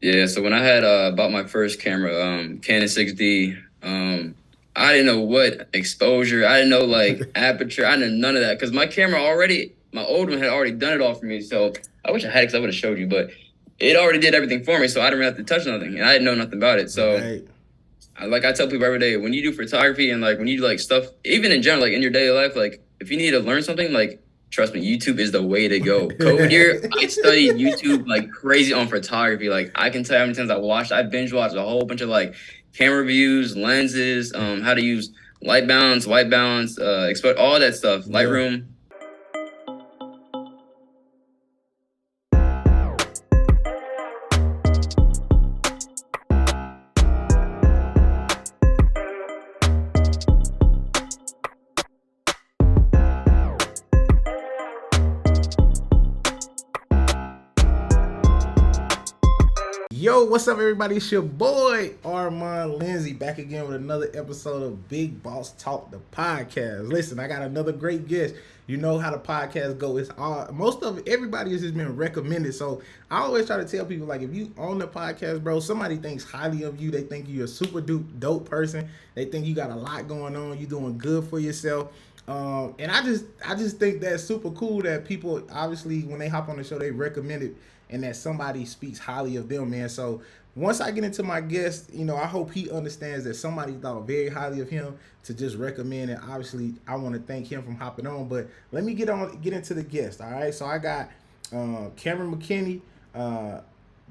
Yeah, so when I had bought my first camera, Canon 6D, I didn't know what exposure, I didn't know like aperture, I didn't know none of that because my old one had already done it all for me. So I wish I had it because I would have showed you, but it already did everything for me, so I didn't really have to touch nothing, and I didn't know nothing about it. So Right. I tell people every day, when you do photography and like when you do like stuff, even in general, like in your daily life, like if you need to learn something, like trust me, YouTube is the way to go. COVID year, I studied YouTube like crazy on photography. Like I can tell you how many times I binge watched a whole bunch of like camera reviews, lenses, how to use light balance, white balance, expect all that stuff, Yeah. Lightroom. Yo, what's up, everybody? It's your boy Armand Lindsay back again with another episode of Big Boss Talk, the podcast. Listen, I got another great guest. You know how the podcast go. It's all most of everybody has just been recommended. So I always try to tell people, like, if you own the podcast, bro, somebody thinks highly of you. They think you're a super dope person. They think you got a lot going on. You're doing good for yourself. And I just think that's super cool that people, obviously, when they hop on the show, they recommend it and that somebody speaks highly of them, man. So once I get into my guest, I hope he understands that somebody thought very highly of him to just recommend. And obviously, I want to thank him from hopping on. But let me get into the guest. All right. So I got Camren McKinney,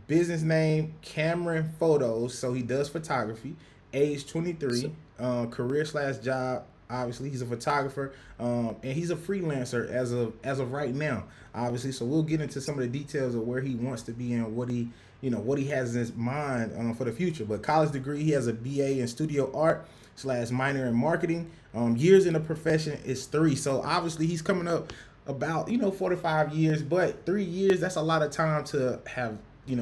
business name Camrensphotos. So he does photography. Age 23. Career/job. Obviously, he's a photographer, and he's a freelancer as of right now. Obviously, so we'll get into some of the details of where he wants to be and what he has in his mind for the future. But college degree, he has a BA in studio art / minor in marketing. Years in the profession is 3. So obviously, he's coming up about 4 to 5 years, but 3 years, that's a lot of time to have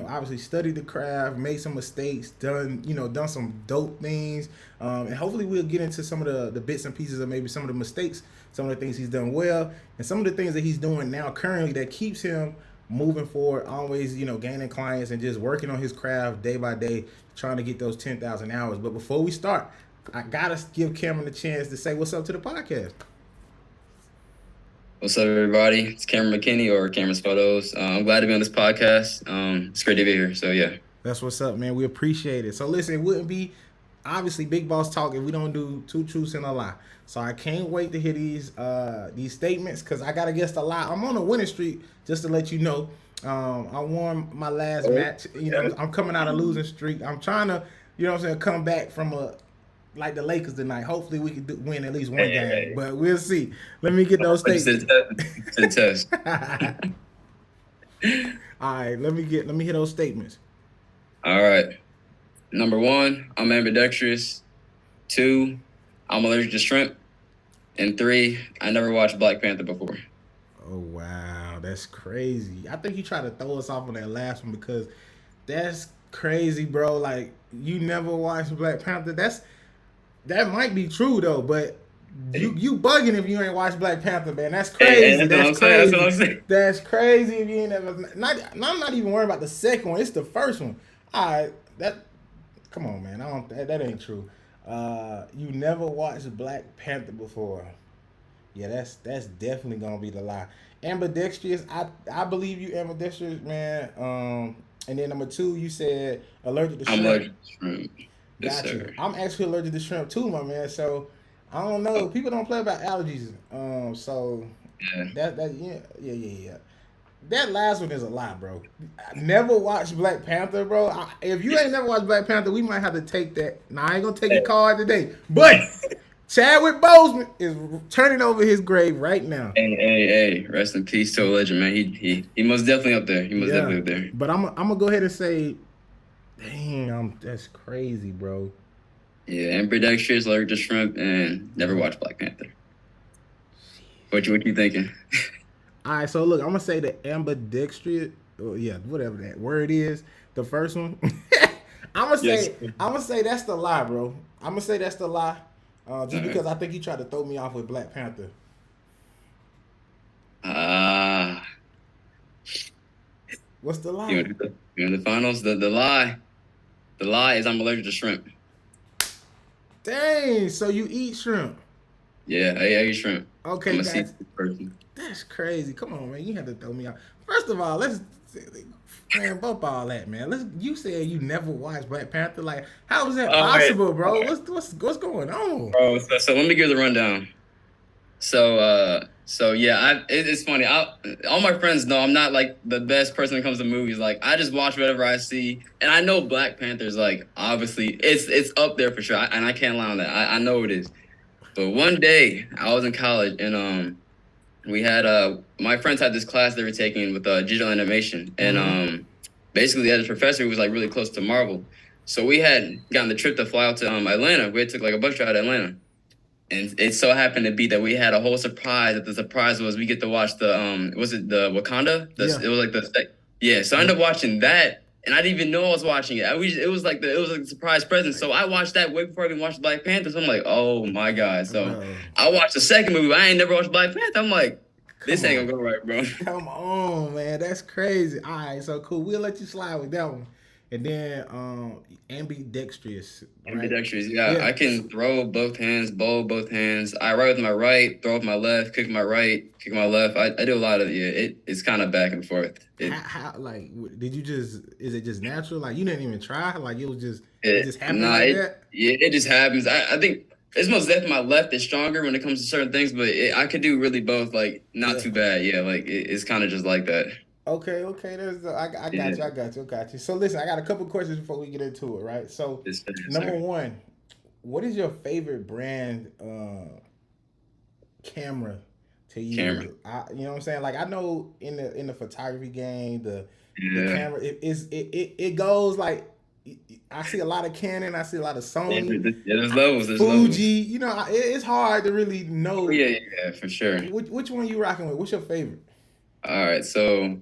obviously studied the craft, made some mistakes, done some dope things, and hopefully we'll get into some of the bits and pieces of maybe some of the mistakes, some of the things he's done well, and some of the things that he's doing now currently that keeps him moving forward, always gaining clients and just working on his craft day by day, trying to get those 10,000 hours. But before we start, I gotta give Cameron a chance to say what's up to the podcast. What's up, everybody? It's Camren McKinney or Camrensphotos. I'm glad to be on this podcast. It's great to be here. So yeah. That's what's up, man. We appreciate it. So listen, it wouldn't be obviously Big Boss Talk if we don't do 2 truths and a lie. So I can't wait to hear these statements because I gotta guess a lie. I'm on a winning streak, just to let you know. I won my last match. I'm coming out of losing streak. I'm trying to, come back from like the Lakers tonight. Hopefully we can win at least one game, but we'll see. Let me get those statements. To the test. All right, let me hear those statements. All right. Number 1, I'm ambidextrous. 2, I'm allergic to shrimp. And 3, I never watched Black Panther before. Oh wow, that's crazy. I think you tried to throw us off on that last one because that's crazy, bro. Like, you never watched Black Panther. That might be true though, but you bugging if you ain't watched Black Panther, man. That's crazy. That's crazy. That's what I'm saying. That's crazy if you ain't ever. I'm not even worried about the second one. It's the first one. All right, come on, man. That ain't true. You never watched Black Panther before. Yeah, that's definitely gonna be the lie. Ambidextrous, I believe you ambidextrous, man. And then number 2, you said allergic to shrimp. I'm allergic to shrimp. Got you. I'm actually allergic to shrimp too, my man. So I don't know. People don't play about allergies. So yeah. Yeah. That last one is a lie, bro. I never watched Black Panther, bro. If you ain't never watched Black Panther, we might have to take that. Now I ain't gonna take a card today, but Chadwick Boseman is turning over his grave right now. Hey, rest in peace to a legend, man. He most definitely up there. He most definitely up there. But I'm gonna go ahead and say, damn, that's crazy, bro. Yeah, ambidextrous, allergic to shrimp, and never watched Black Panther. What you thinking? All right, so look, I'm gonna say the ambidextrous. Oh, yeah, whatever that word is. The first one. I'm gonna say that's the lie, bro. I'm gonna say that's the lie. Just because I think he tried to throw me off with Black Panther. What's the lie? You know the finals. The lie is I'm allergic to shrimp. Dang, so you eat shrimp? Yeah, I eat shrimp. I'm Okay, a guys, seafood person. that's crazy. Come on, man, you have to throw me out. First of all, let's man bump all that, man. You said you never watched Black Panther. Like, how is that All right, possible, all bro? right, What's going on? bro. So let me give the rundown. So yeah, it's funny. All my friends know I'm not like the best person when it comes to movies. Like I just watch whatever I see, and I know Black Panther's like obviously it's up there for sure, and I can't lie on that. I know it is. But one day I was in college, and we had my friends had this class they were taking with digital animation, and basically they had this professor who was like really close to Marvel. So we had gotten the trip to fly out to Atlanta. We had took like a bus ride to Atlanta. And it so happened to be that we had a whole surprise. That the surprise was we get to watch the was it the Wakanda? Yeah. It was like yeah. So I ended up watching that, and I didn't even know I was watching it. It was like a surprise present. So I watched that way before I even watched Black Panther. So I'm like, oh my god. So Bro. I watched the second movie. But I ain't never watched Black Panther. I'm like, this Come ain't on. gonna go right, bro. Come on, man. That's crazy. All right, so cool. We'll let you slide with that one. And then ambidextrous. Right? Ambidextrous, yeah. I can throw both hands, bowl both hands. I write with my right, throw with my left, kick my right, kick my left. I do a lot of it's kind of back and forth. How like did you just is it just natural? Like you didn't even try? Like it just happened like that? Yeah, it just happens. I think it's most definitely my left is stronger when it comes to certain things, but I could do really both. Like not too bad. Yeah, like it's kind of just like that. Okay. I got you. So listen, I got a couple questions before we get into it, right? So number one, what is your favorite brand camera to use? You know what I'm saying? Like I know in the photography game, the camera it goes like I see a lot of Canon, I see a lot of Sony. There's levels. Fuji. Levels. You know, it's hard to really know. Yeah, for sure. Which one you rocking with? What's your favorite? All right, so.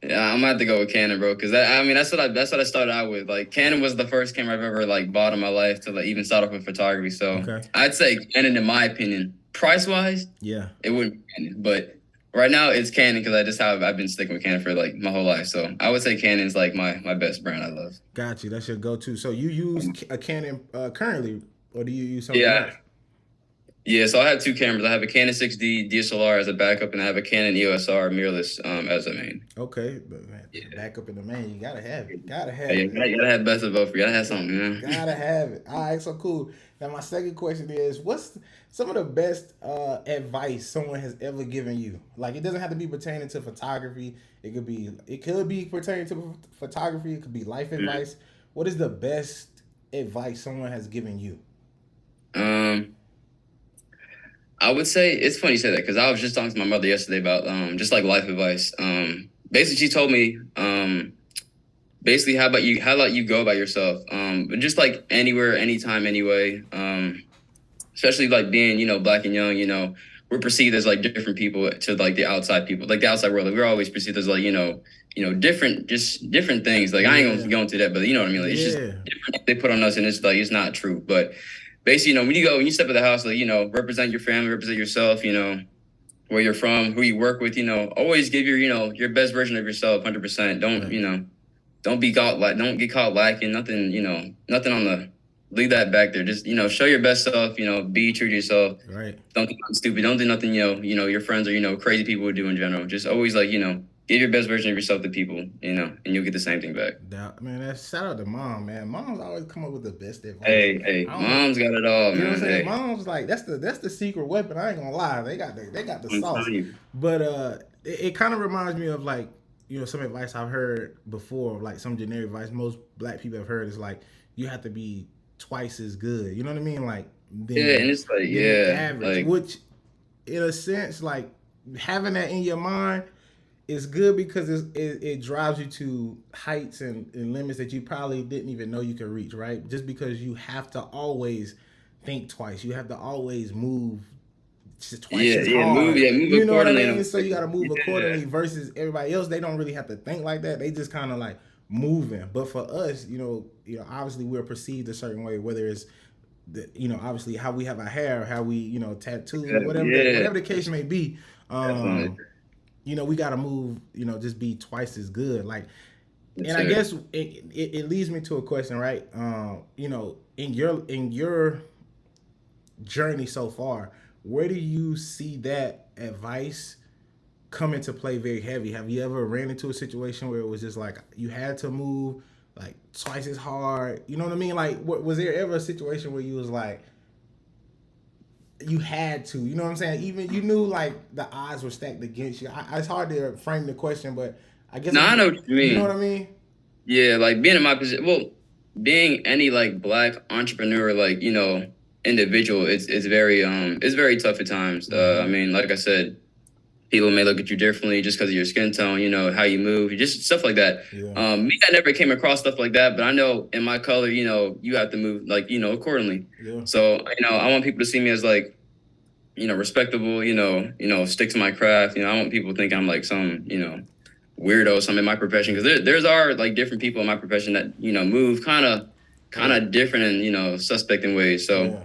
Yeah, I'm gonna have to go with Canon, bro, because that's what I started out with. Like Canon was the first camera I've ever like bought in my life to like even start off with photography. So I'd say Canon, in my opinion, price wise, it wouldn't be Canon, but right now it's Canon because I've been sticking with Canon for like my whole life. So I would say Canon's like my best brand I love. Got you. That's your go-to. So you use a Canon currently, or do you use something else? Yeah, so I have two cameras. I have a Canon 6D DSLR as a backup, and I have a Canon EOS R mirrorless as a main. Okay, but man, backup in the main, you gotta have it. Gotta have best of both. You gotta have something, man. Gotta have it. All right, so cool. Now my second question is, what's some of the best advice someone has ever given you? Like it doesn't have to be pertaining to photography. It could be pertaining to photography. It could be life advice. What is the best advice someone has given you? I would say it's funny you say that because I was just talking to my mother yesterday about just like life advice. Basically, she told me basically how about you go about yourself, but just like anywhere, anytime, anyway. Especially like being Black and young, we're perceived as like different people to like the outside people, like the outside world. Like, we're always perceived as like different things. Like I ain't gonna go into that, but you know what I mean. Like it's just different they put on us, and it's like it's not true, but. Basically, when you step in the house, like, represent your family, represent yourself, where you're from, who you work with, always give your best version of yourself, 100%. Don't get caught lacking, nothing, nothing leave that back there. Just, show your best self, be true to yourself. Right. Don't do nothing stupid. Don't do nothing, your friends or, crazy people would do in general. Just always like, give your best version of yourself to people, and you'll get the same thing back. Man, shout out to mom, man. Mom's always come up with the best advice. Hey, mom's got it all, man. You know what I'm saying? Mom's like that's the secret weapon. I ain't gonna lie, they got the sauce. But it kind of reminds me of like some advice I've heard before, like some generic advice most Black people have heard is like you have to be twice as good. You know what I mean? Like and it's like average, which in a sense like having that in your mind. It's good because it drives you to heights and limits that you probably didn't even know you could reach, right? Just because you have to always think twice. You have to always move twice as hard. Move you know what I mean? So you got to move accordingly versus everybody else. They don't really have to think like that. They just kind of like moving. But for us, obviously we're perceived a certain way, whether it's obviously how we have our hair, how we, tattoo, whatever the case may be. we got to move, just be twice as good. Like, Yes, and I sir. guess it leads me to a question, right? In your journey so far, where do you see that advice come into play very heavy? Have you ever ran into a situation where it was just like you had to move like twice as hard? You know what I mean? Like, was there ever a situation where you was like you had to? You know what I'm saying? Even you knew like the odds were stacked against you. It's hard to frame the question, but I guess No, I know what you you know what I mean. mean. Yeah, like being in my position. Well, being any like black entrepreneur, like individual, it's very tough at times. I Mm-hmm. mean, like I said, people may look at you differently just because of your skin tone, how you move, just stuff like that. Yeah. Me, I never came across stuff like that, but I know in my color, you have to move like, accordingly. Yeah. So, I want people to see me as like, respectable, stick to my craft. I want people to think I'm like some, weirdo, some in my profession. Cause there's are like different people in my profession that, move kind of different and, suspect in ways. So Yeah.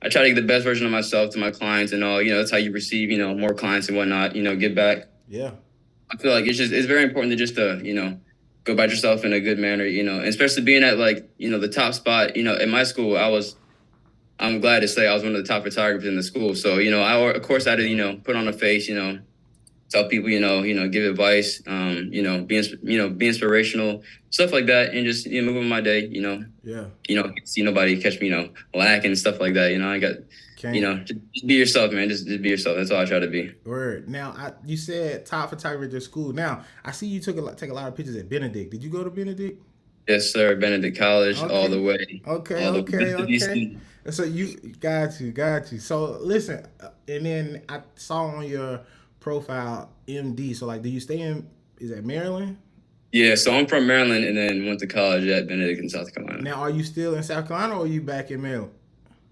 I try to get the best version of myself to my clients and all. That's how you receive, more clients and whatnot. Give back. Yeah. I feel like it's very important to just go about yourself in a good manner. And especially being at like the top spot. In my school, I'm glad to say I was one of the top photographers in the school. So I of course I had to put on a face. Tell people give advice. Be inspirational, stuff like that, and just move on my day. Yeah. See nobody catch me lacking and stuff like that. I got Can't. just be yourself, man. Just be yourself. That's all I try to be. Word. Now, you said top photographer at your school. Now, I see you take a lot of pictures at Benedict. Did you go to Benedict? Yes, sir. Benedict College, all Okay. the way, Okay. all the way Okay. to Okay. DC. So you got you. So listen, and then I saw on your profile MD. So like, do you stay in? Is that Maryland? Yeah, so I'm from Maryland and then went to college at Benedict in South Carolina. Now, are you still in South Carolina or are you back in Maryland?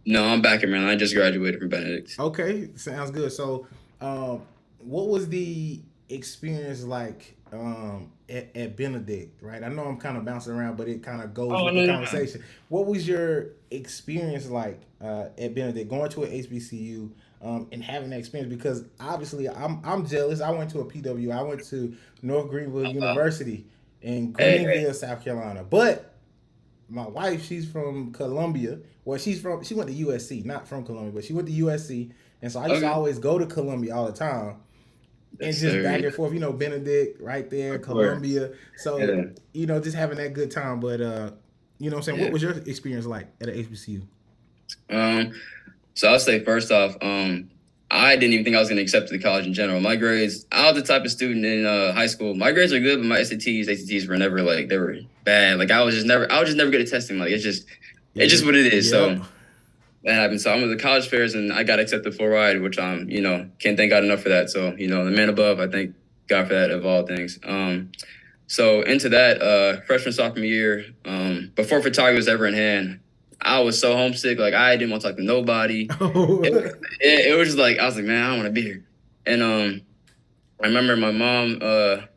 No, I'm back in Maryland. I just graduated from Benedict. Okay, sounds good. So, what was the experience like at Benedict? Right, I know I'm kind of bouncing around, but it kind of goes Oh with the no, no. conversation. What was your experience like at Benedict, going to an HBCU and having that experience? Because obviously, I'm jealous. I went to a PW. I went to North Greenville University in Hey, Greenville, South Carolina, but my wife, she's from Columbia. Well, she went to USC, not from Columbia, but she went to USC. And so I used to okay. always go to Columbia all the time and Yes, just sir. back Yeah, and forth, Benedict right there, of course. Columbia. So, Yeah, just having that good time. But what I'm saying? What yeah. was your experience like at an HBCU? Um, so I'll say first off, I didn't even think I was gonna accept to the college in general. My grades, I was the type of student in high school. My grades are good, but my ACTs were never like they were bad. Like I was just never good at testing. Like it's just what it is. Yep. So that happened. So I'm with the college fairs and I got accepted full ride, which can't thank God enough for that. So, the man above, I thank God for that of all things. So into that, freshman, sophomore year, before photography was ever in hand, I was so homesick. Like I didn't want to talk to nobody. It was just like, I was like, man, I don't want to be here. And I remember my mom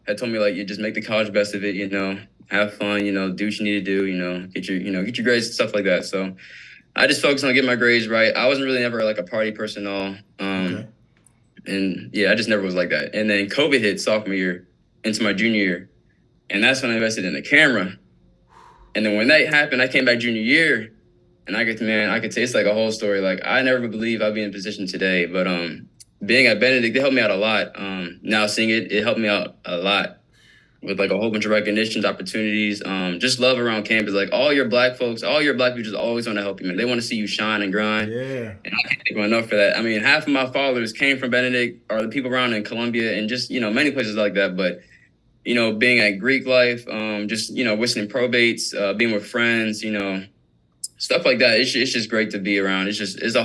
had told me like, you just make the college best of it, have fun, do what you need to do, get your grades and stuff like that. So I just focused on getting my grades right. I wasn't really ever like a party person at all. Okay. And yeah, I just never was like that. And then COVID hit sophomore year into my junior year. And that's when I invested in the camera. And then when that happened, I came back junior year and I could taste like a whole story. Like I never would believe I'd be in a position today. But being at Benedict, they helped me out a lot. Now seeing it helped me out a lot with like a whole bunch of recognitions, opportunities, just love around campus. Like all your black folks, all your black people just always want to help you, man. They want to see you shine and grind. Yeah. And I can't thank them enough for that. I mean, half of my followers came from Benedict or the people around in Columbia and just, many places like that. But, being at Greek life, just, whistling probates, being with friends, stuff like that. It's just great to be around. It's a Yeah.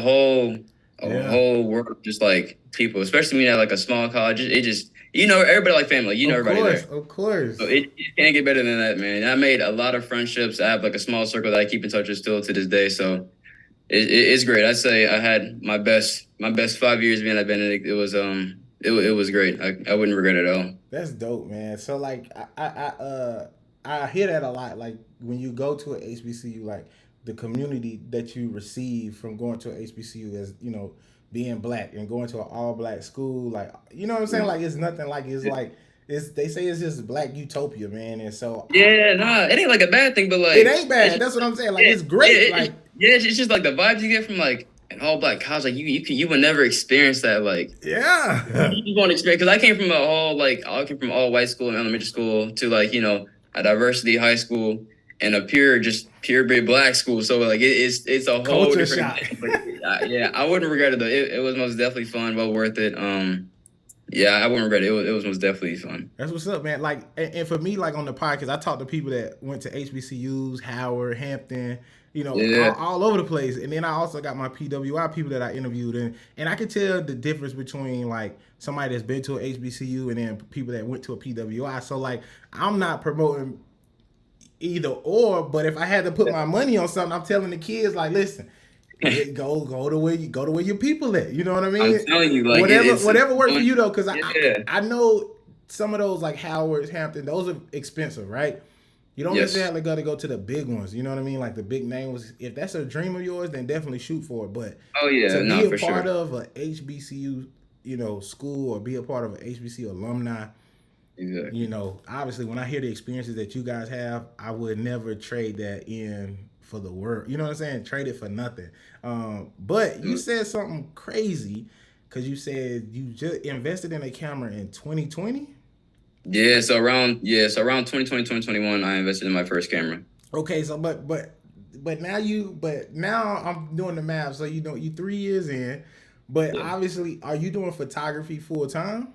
whole world of just like people, especially when you're at like a small college. It just, everybody like family, Of everybody course. there. Of course. So it can't get better than that, man. I made a lot of friendships. I have like a small circle that I keep in touch with still to this day. So it's great. I'd say I had my best 5 years being at Benedict. It was great. I wouldn't regret it at all. That's dope, man. So like I hear that a lot. Like when you go to a HBCU, like the community that you receive from going to a HBCU as being black and going to an all black school, like, you know what I'm saying? Like, it's nothing like, it's like, they say it's just black utopia, man. And so Yeah, nah, it ain't like a bad thing, but like it ain't bad. That's what I'm saying. Like, it's great. Like, it's just like the vibes you get from like an all black college. Like you would never experience that. Like yeah, you won't experience, because I came from I came from all white school and elementary school to like, you know, a diversity high school and a purebred black school. So like it's a whole culture different shock. But, yeah, I wouldn't regret it though. It was most definitely fun, well worth it. Yeah, I wouldn't regret it. It was most definitely fun. That's what's up, man. Like, and for me, like on the podcast, I talk to people that went to HBCUs, Howard, Hampton, you know, all over the place. And then I also got my PWI people that I interviewed, and I could tell the difference between like somebody that's been to a HBCU and then people that went to a PWI. So like, I'm not promoting either or, but if I had to put my money on something, I'm telling the kids like, listen, go to where your people at. You know what I mean? I'm telling you, like whatever works for you though, because I know some of those like Howard, Hampton, those are expensive, right? You don't necessarily got to go to the big ones. You know what I mean? Like the big names. If that's a dream of yours, then definitely shoot for it. But to be a part of a HBCU, you know, school, or be a part of an HBCU alumni. Exactly. You know, obviously, when I hear the experiences that you guys have, I would never trade that in for the world. You know what I'm saying? Trade it for nothing. But you said something crazy, because you said you just invested in a camera in 2020. Yeah, so around 2020, 2021, I invested in my first camera. Okay, so but now I'm doing the math. So you know, you 3 years in, but obviously, are you doing photography full time?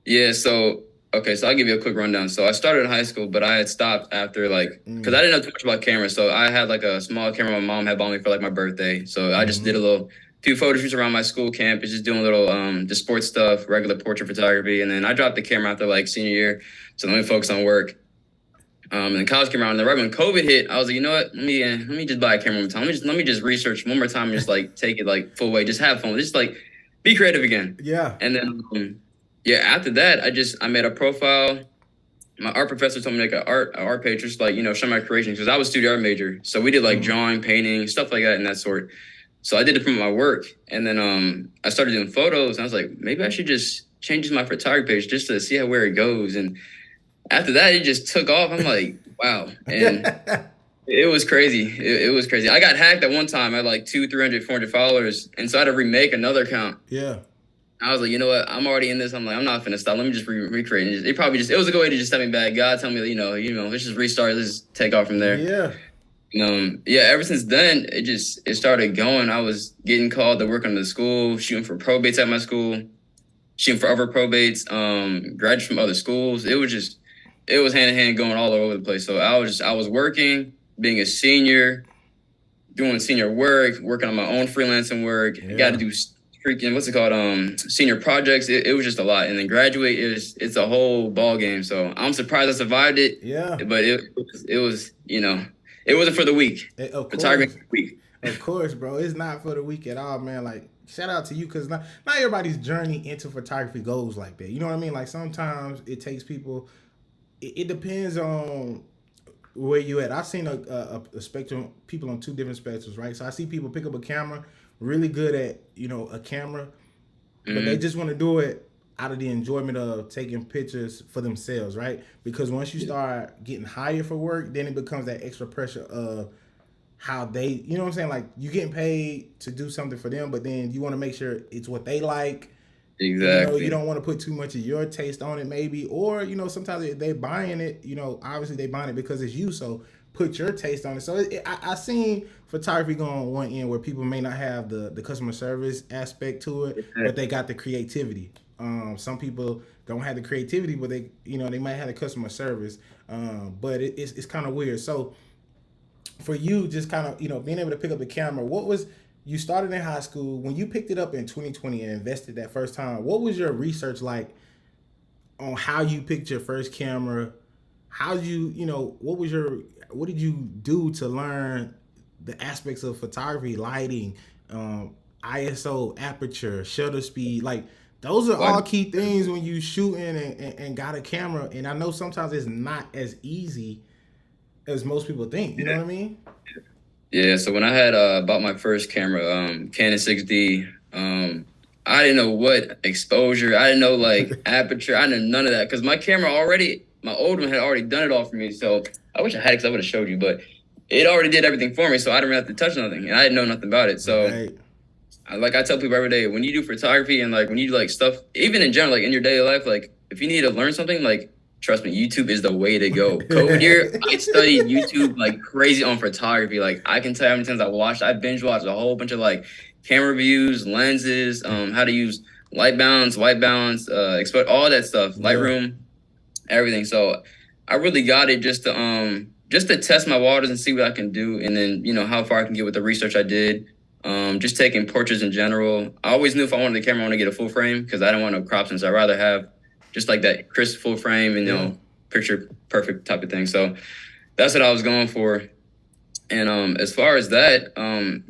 Yeah, so okay, so I'll give you a quick rundown. So I started in high school, but I had stopped after like, because I didn't know too much about cameras. So I had like a small camera my mom had bought me for like my birthday. So I just did a few photo shoots around my school campus, just doing little the sports stuff, regular portrait photography. And then I dropped the camera after like senior year. So let me focus on work. And then college came around, and then right when COVID hit, I was like, you know what? Let me just buy a camera one time. Let me just research one more time and just like take it like full way, just have fun, just like be creative again. Yeah. And then after that, I made a profile. My art professor told me to make an art page, just like, you know, show my creations, because I was a studio art major. So we did like drawing, painting, stuff like that and that sort. So I did it for my work. And then I started doing photos, and I was like, maybe I should just change my photography page just to see where it goes. And after that, it just took off. I'm like, wow. And it was crazy. It was crazy. I got hacked at one time. I had like 200, 300, 400 followers. And so I had to remake another account. Yeah. I was like, you know what? I'm already in this. I'm like, I'm not finna stop. Let me just recreate. And it was a good way to just step me back. God tell me, you know, let's just restart. Let's just take off from there. Yeah. Ever since then, it started going. I was getting called to work on the school, shooting for probates at my school, shooting for other probates, graduates from other schools. It was hand in hand going all over the place. So I was working, being a senior, doing senior work, working on my own freelancing work. I got to do freaking senior projects. It was just a lot. And then graduate it's a whole ball game. So I'm surprised I survived it. Yeah. But it was, you know, it wasn't for the weak. Photography weak. Of course, bro. It's not for the weak at all, man. Like, shout out to you, because not everybody's journey into photography goes like that. You know what I mean? Like, sometimes it takes people. It depends on where you at. I've seen a spectrum, people on two different spectrums, right? So I see people pick up a camera, really good at, you know, a camera, but they just want to do it out of the enjoyment of taking pictures for themselves, right? Because once you start getting hired for work, then it becomes that extra pressure of how they, you know what I'm saying? Like, you getting paid to do something for them, but then you want to make sure it's what they like. Exactly. You know, you don't want to put too much of your taste on it, maybe. Or, you know, sometimes if they buying it, you know, obviously they buying it because it's you, so put your taste on it. So I seen photography go on one end where people may not have the customer service aspect to it, but they got the creativity. Some people don't have the creativity, but they, you know, they might have the customer service. But it's kind of weird. So for you, just kind of, you know, being able to pick up the camera, you started in high school. When you picked it up in 2020 and invested that first time, what was your research like on how you picked your first camera? How did you know, what did you do to learn the aspects of photography, lighting, ISO, aperture, shutter speed? Like, those are all key things when you shooting and got a camera. And I know sometimes it's not as easy as most people think. You know what I mean? Yeah, so when I had bought my first camera, Canon 6D, I didn't know what exposure. I didn't know like aperture. I didn't know none of that because my camera already, my old one had already done it all for me. So I wish I had it because I would have showed you, but it already did everything for me. So I didn't really have to touch nothing, and I didn't know nothing about it. So Right. I tell people every day, when you do photography and like when you do like stuff, even in general, like in your daily life, like if you need to learn something, like trust me, YouTube is the way to go. Code year, I studied YouTube like crazy on photography. Like I can tell you how many times I binge watched a whole bunch of like camera reviews, lenses, how to use light balance, white balance, expect all that stuff, Lightroom, everything. So I really got it just to test my waters and see what I can do, and then how far I can get with the research I did. Just taking portraits in general. I always knew if I wanted the camera, I want to get a full frame because I don't want no crops, and so I'd rather have just like that crisp full frame and picture perfect type of thing. So that's what I was going for. And as far as that,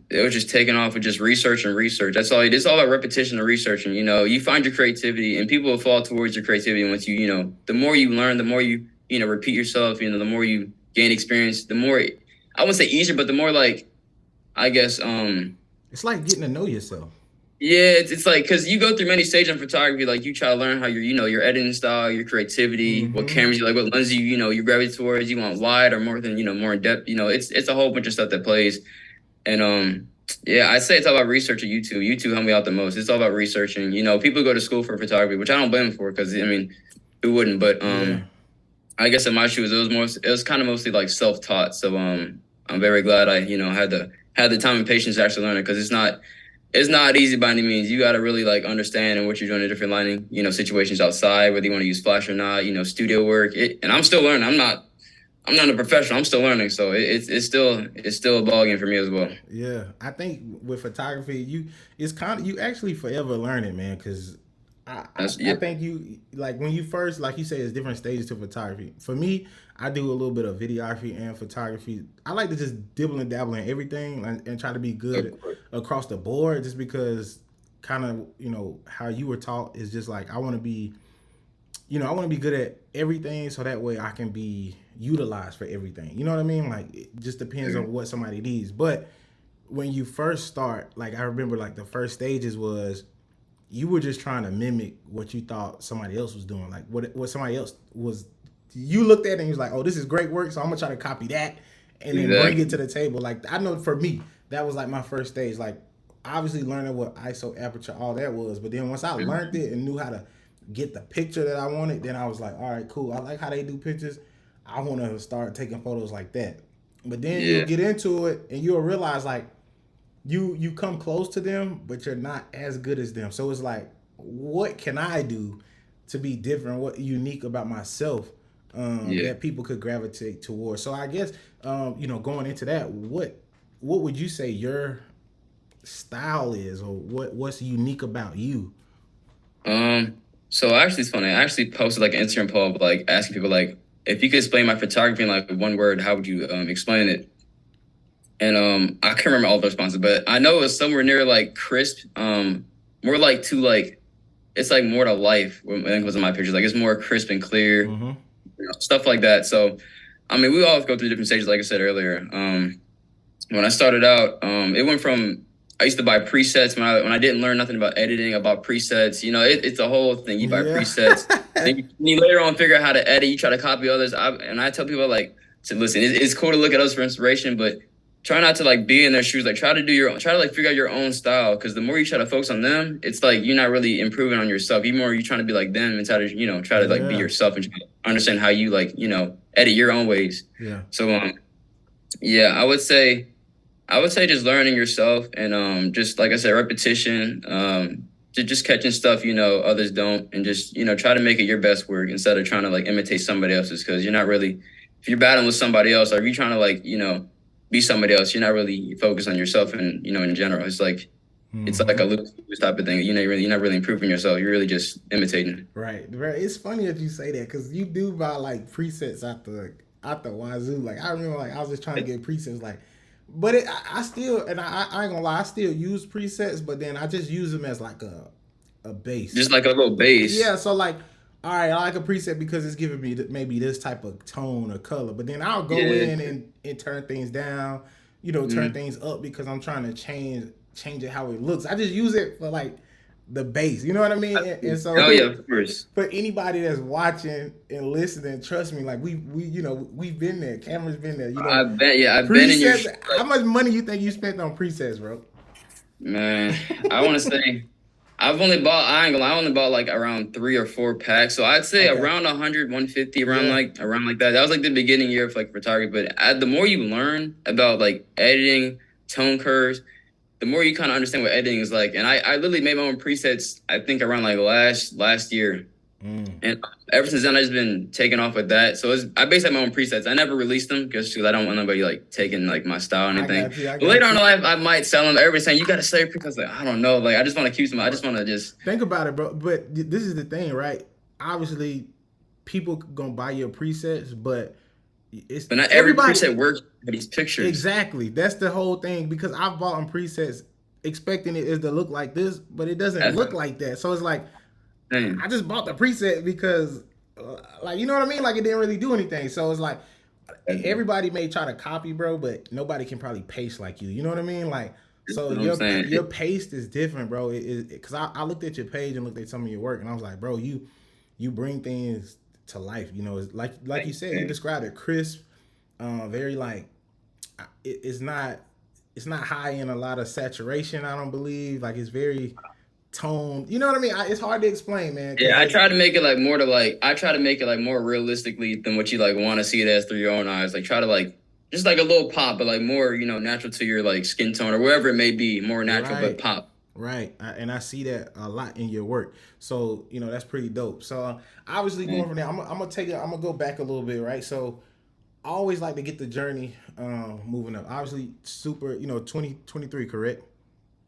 it was just taking off with just research and research. That's all. It's all about repetition and research. And you find your creativity, and people will fall towards your creativity once the more you learn, the more you repeat yourself. The more you gain experience, the more I wouldn't say easier, but the more like I guess it's like getting to know yourself. Yeah, it's like because you go through many stages in photography. Like you try to learn how your editing style, your creativity, what cameras you like, what lenses you gravitate towards. You want wide or more than more in depth. It's a whole bunch of stuff that plays. And yeah, I say it's all about research at YouTube. YouTube helped me out the most. It's all about researching. People go to school for photography, which I don't blame them for because who wouldn't? But I guess in my shoes, it was kind of mostly like self taught. So I'm very glad I had the time and patience to actually learn it because it's not easy by any means. You got to really like understand and what you're doing in different lighting, situations outside, whether you want to use flash or not, studio work. And I'm still learning. I'm not a professional. I'm still learning. So it's still a ball game for me as well. Yeah, I think with photography, you actually forever learning, man. Because I think you like when you first, like you say, it's different stages to photography. For me, I do a little bit of videography and photography. I like to just dibble and dabble in everything and try to be good across the board. Just because, kind of, how you were taught is just like I want to be, I want to be good at everything, so that way I can be utilized for everything. You know what I mean? Like it just depends on what somebody needs. But when you first start, like I remember, like the first stages was you were just trying to mimic what you thought somebody else was doing, like what somebody else was. You looked at it and you was like, "Oh, this is great work," so I'm gonna try to copy that and then bring it to the table. Like I know for me, that was like my first stage. Like obviously learning what ISO, aperture, all that was, but then once I learned it and knew how to get the picture that I wanted, then I was like, all right, cool. I like how they do pictures. I want to start taking photos like that. But then you'll get into it and you'll realize like you come close to them, but you're not as good as them. So it's like, what can I do to be different? What unique about myself that people could gravitate towards? So I guess going into that, what would you say your style is, or what's unique about you? So actually, it's funny. I actually posted like an Instagram poll, like asking people like, if you could explain my photography in like one word, how would you explain it? And I can't remember all the responses, but I know it was somewhere near like crisp, more like to like, it's like more to life. I think it was in my pictures. Like it's more crisp and clear, stuff like that. So, we all go through different stages, like I said earlier. When I started out, it went from I used to buy presets when I didn't learn nothing about editing, about presets. It's a whole thing. You buy presets, and you later on figure out how to edit. You try to copy others. I tell people like, to listen. It's cool to look at others for inspiration, but try not to like be in their shoes. Like try to like figure out your own style. Because the more you try to focus on them, it's like you're not really improving on yourself. You trying to be like them and try to like be yourself and try to understand how you like edit your own ways. Yeah. So I would say just learning yourself and just like I said, repetition, just catching stuff others don't, and just try to make it your best work instead of trying to like imitate somebody else's, because you're not really, if you're battling with somebody else, or if you're trying to like be somebody else, you're not really focused on yourself and in general. It's like it's like a lose type of thing. You're not really improving yourself. You're really just imitating. Right. It's funny that you say that, because you do buy like presets out the wazoo. Like I remember, like I was just trying to get presets, like. But I still, and I ain't gonna lie, I still use presets, but then I just use them as like a base. Just like a little base. Yeah, so like, all right, I like a preset because it's giving me maybe this type of tone or color, but then I'll go in and turn things down, turn things up, because I'm trying to change change it how it looks. I just use it for like the base. You know what I mean? And so, oh yeah, of course. for anybody that's watching and listening, trust me, like we've been there. Camren's been there. I've been in your How much money you think you spent on presets, bro? man. I want to say I ain't gonna lie, I only bought like around 3 or 4 packs. So I'd say around 100, 150, around like that. That was like the beginning year of like photography. But the more you learn about like editing, tone curves, the more you kind of understand what editing is like. And I literally made my own presets, I think around like last year. And ever since then, I've just been taking off with that. So I basically have my own presets. I never released them because I don't want nobody like taking like my style or anything. But later on in life, I might sell them. Everybody's saying, you got to sell your presets. Like, I don't know. Like, I just want to keep some. I just want to just. Think about it, bro. But this is the thing, right? Obviously, people going to buy your presets, but But not every preset works for these pictures. Exactly. That's the whole thing, because I've bought on presets expecting it is to look like this, but it doesn't look like that. So it's like, I just bought the preset because, like, you know what I mean? Like, it didn't really do anything. So it's like, everybody may try to copy, bro, but nobody can probably paste like you. You know what I mean? Like, so your paste is different, bro. Because I looked at your page and looked at some of your work, and I was like, bro, you bring things to life. You know, it's like you said, you described it crisp, very like, it's not high in a lot of saturation. I don't believe, like, it's very tone. You know what I mean? It's hard to explain, man. Yeah, I try to make it like more more realistically than what you like want to see it as through your own eyes. Like, try to like just like a little pop, but like more, natural to your like skin tone or wherever it may be, more natural but pop. Right. And I see that a lot in your work. So, that's pretty dope. So obviously going from there, I'm gonna go back a little bit, right? So I always like to get the journey moving up. Obviously super, 2023, correct?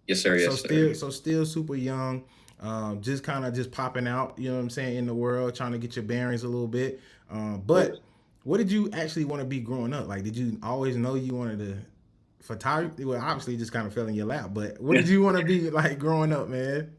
Yes, sir. Yes, so still super young, just kind of just popping out, you know what I'm saying, in the world, trying to get your bearings a little bit. But what did you actually want to be growing up? Like, did you always know you wanted to photography? Well, obviously, it just kind of fell in your lap. But what did you want to be like growing up, man?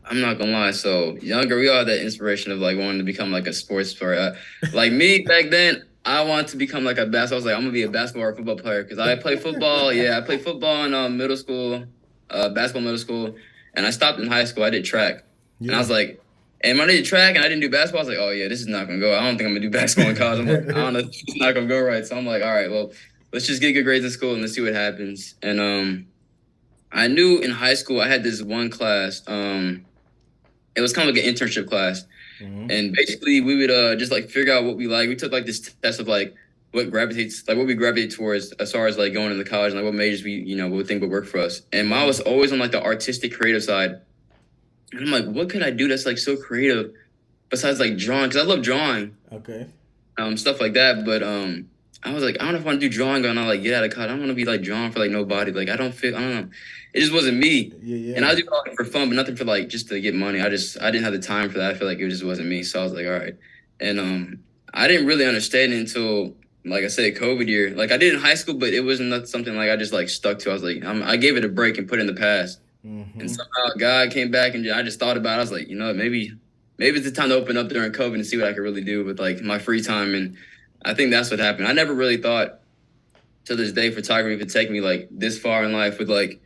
I'm not gonna lie. So younger, we all had that inspiration of like wanting to become like a sports player. Like me back then, I wanted to become like a basketball. I was like, I'm gonna be a basketball or football player because I played football. Yeah, I played football in middle school, basketball middle school, and I stopped in high school. I did track, and I was like, and when I did track and I didn't do basketball, I was like, oh yeah, this is not gonna go. I don't think I'm gonna do basketball in college. I'm like, I don't know, it's not gonna go right. So I'm like, all right, well, let's just get good grades in school and let's see what happens. And I knew in high school I had this one class. It was kind of like an internship class. Mm-hmm. And basically we would just like figure out what we like. We took like this test of like what we gravitate towards as far as like going into college and like what majors we, what we think would work for us. And mine was always on like the artistic creative side. And I'm like, what could I do that's like so creative besides like drawing? Because I love drawing. Okay. Stuff like that. But I was like, I don't know if I want to do drawing and I like get out of college. I don't want to be like drawing for like nobody. Like I don't know. It just wasn't me. Yeah. And I do it for fun, but nothing for like just to get money. I didn't have the time for that. I feel like it just wasn't me. So I was like, all right. And I didn't really understand it until, like I said, COVID year. Like I did in high school, but it wasn't something like I just like stuck to. I was like, I gave it a break and put it in the past. Mm-hmm. And somehow God came back and I just thought about it. I was like, maybe it's the time to open up during COVID and see what I could really do with like my free time. And I think that's what happened. I never really thought to this day photography could take me like this far in life with like,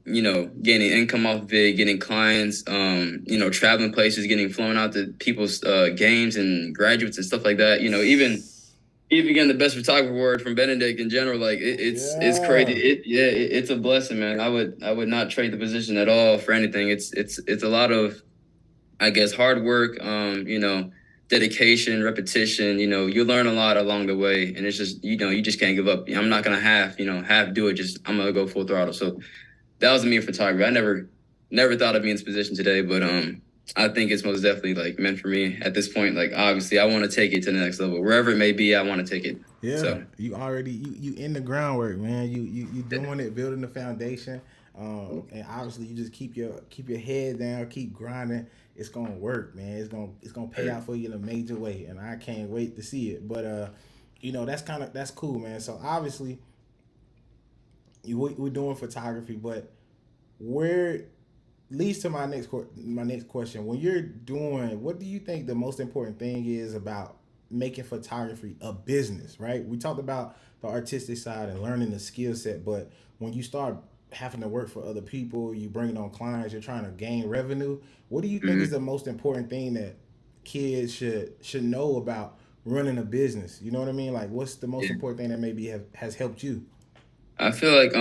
gaining income off of it, getting clients, traveling places, getting flown out to people's games and graduates and stuff like that. Even getting the best photographer award from Benedict in general, like it's crazy. It's a blessing, man. I would not trade the position at all for anything. It's a lot of, I guess, hard work, dedication, repetition. You learn a lot along the way, and it's just, you just can't give up. I'm not gonna half do it. I'm gonna go full throttle. So that was me in photography. I never thought I'd be in this position today, but I think it's most definitely like meant for me at this point. Like obviously, I want to take it to the next level, wherever it may be. I want to take it. Yeah, so. You already you in the groundwork, man. You doing it, building the foundation, and obviously you just keep your head down, keep grinding. It's gonna work, man. It's gonna pay out for you in a major way, and I can't wait to see it. But that's cool, man. So obviously, we're doing photography, but where leads to my next question. When you're doing, what do you think the most important thing is about making photography a business, right? We talked about the artistic side and learning the skill set, but when you start having to work for other people, you bringing on clients, you're trying to gain revenue. What do you think is Hmm. the most important thing that kids should know about running a business? You know what I mean? Like, what's the most Yeah. important thing that maybe has helped you? I feel like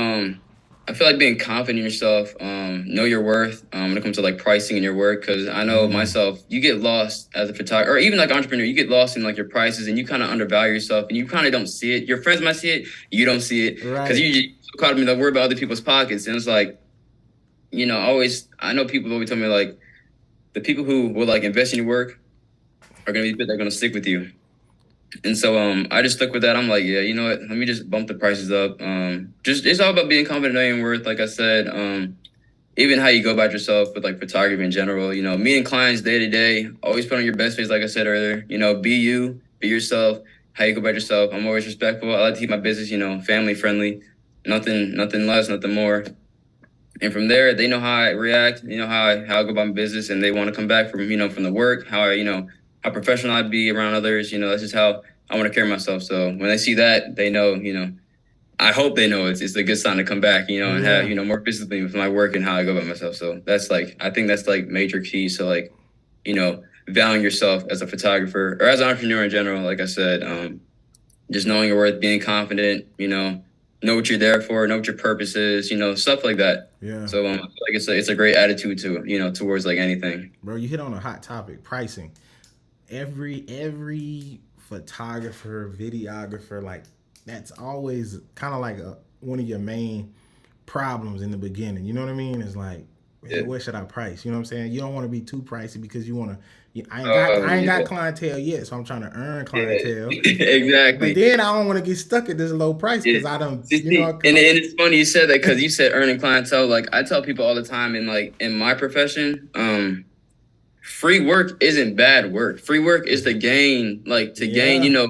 being confident in yourself, know your worth, when it comes to like pricing in your work. Because I know Mm, myself, you get lost as a photographer, or even like entrepreneur, you get lost in like your prices, and you kind of undervalue yourself, and you kind of don't see it. Your friends might see it, you don't see it, because right. you so caught up in the worry about other people's pockets, and it's like, I know people always tell me like the people who will like invest in your work are gonna be they're gonna stick with you. And so I just stuck with that. I'm like, yeah, you know what? Let me just bump the prices up. Just it's all about being confident in your worth, like I said. Even how you go about yourself with like photography in general, meeting clients day to day, always put on your best face, like I said earlier. Be you, be yourself, how you go about yourself. I'm always respectful. I like to keep my business, family friendly. Nothing less, nothing more. And from there, they know how I react, how I go about my business, and they want to come back from the work, how professional I'd be around others. That's just how I want to carry myself. So when they see that, they know, I hope they know it's a good sign to come back, and have, Yeah. more discipline with my work and how I go about myself. So that's like, I think that's like major keys to like, valuing yourself as a photographer or as an entrepreneur in general. Like I said, just knowing your worth, being confident, know what you're there for, know what your purpose is, stuff like that. Yeah. So I feel like it's a great attitude to, towards like anything. Bro, you hit on a hot topic, pricing. Every photographer, videographer, like that's always kind of like one of your main problems in the beginning. You know what I mean? It's like, Yeah. man, where should I price? You know what I'm saying? You don't want to be too pricey because you want to. Oh I ain't got yeah. clientele yet, so I'm trying to earn Yeah. clientele. But Exactly. then I don't want to get stuck at this low price Yeah. because I don't, See, you know, because and it's funny you said that because you said earning clientele. Like I tell people all the time in my profession, free work isn't bad work. Free work is to gain, yeah,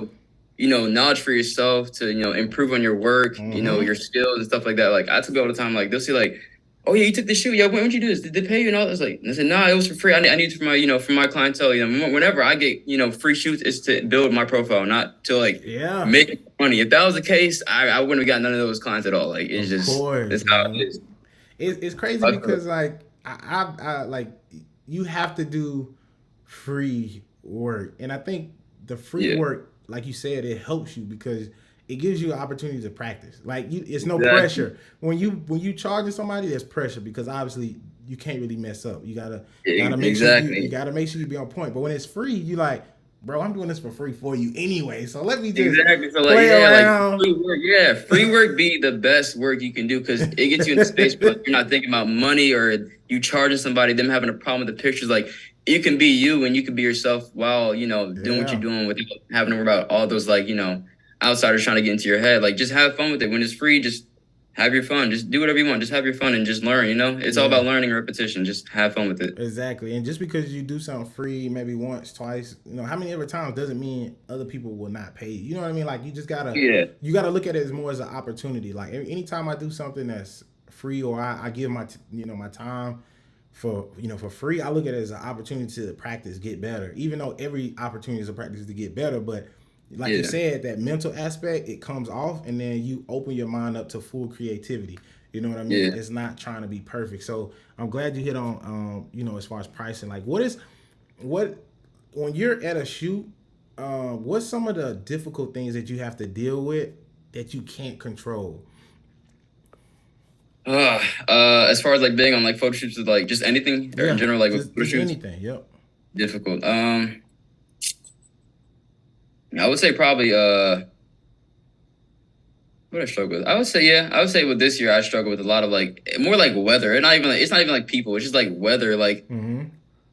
knowledge for yourself, to improve on your work, mm-hmm, your skills and stuff like that. Like I tell people all the time, like they'll see like, oh yeah, you took the shoot. Yeah, when would you do this? Did they pay you and all this? Like, and I said, nah, it was for free. I need it for my for my clientele. Whenever I get free shoots, it's to build my profile, not to like yeah, make money. If that was the case, I wouldn't have got none of those clients at all. Like it's of just course, it's how it man. is. It's crazy because like I like you have to do free work, and I think the free Yeah, work, like you said, it helps you because it gives you an opportunity to practice. Like it's no exactly. pressure when you charging somebody. There's pressure because obviously you can't really mess up. You gotta make sure you Exactly. gotta make sure you be on point. But when it's free, you like, bro, I'm doing this for free for you anyway. So let me just Exactly. So like play yeah, like around. free work. Yeah, free work be the best work you can do because it gets you in the space where like, you're not thinking about money or you charging somebody, them having a problem with the pictures. Like you can be you and you can be yourself while doing what you're Yeah. doing without having to worry about all those like outsiders trying to get into your head. Like just have fun with it. When it's free, just have your fun. Just do whatever you want. Just have your fun and just learn. It's all Yeah. about learning and repetition. Just have fun with it. Exactly. And just because you do something free, maybe once, twice, how many ever times doesn't mean other people will not pay you. You know what I mean? Like Yeah. you gotta look at it as more as an opportunity. Like anytime I do something that's free or I give my time for free, I look at it as an opportunity to practice, get better. Even though every opportunity is a practice to get better, but like you Yeah. said, that mental aspect, it comes off and then you open your mind up to full creativity. You know what I mean? Yeah. It's not trying to be perfect. So I'm glad you hit on as far as pricing. Like what when you're at a shoot, what's some of the difficult things that you have to deal with that you can't control? As far as like being on like photo shoots with like just anything or in Yeah, general, like with photo just shoots, anything. Yep. difficult. I would say probably what I struggle with. I would say with this year I struggle with a lot of like more like weather. It's not even like people. It's just like weather. Like Mm-hmm.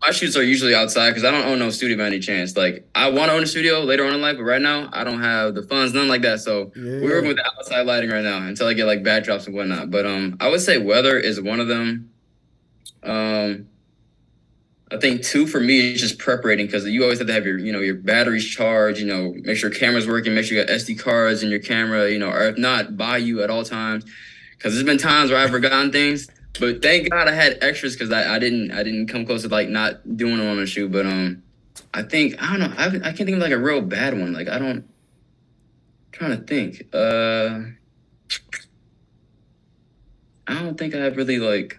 my shoots are usually outside because I don't own no studio by any chance. Like I want to own a studio later on in life, but right now I don't have the funds, nothing like that. So we're Yeah. working with the outside lighting right now until I get like backdrops and whatnot. But I would say weather is one of them. Um, I think two for me is just preparing because you always have to have your batteries charged, make sure camera's working, make sure you got SD cards in your camera, or if not, buy you at all times. Because there's been times where I've forgotten things, but thank God I had extras because I didn't come close to like not doing them on the shoot. But I don't know, I can't think of like a real bad one. Like I don't I'm trying to think. I don't don't think I have really like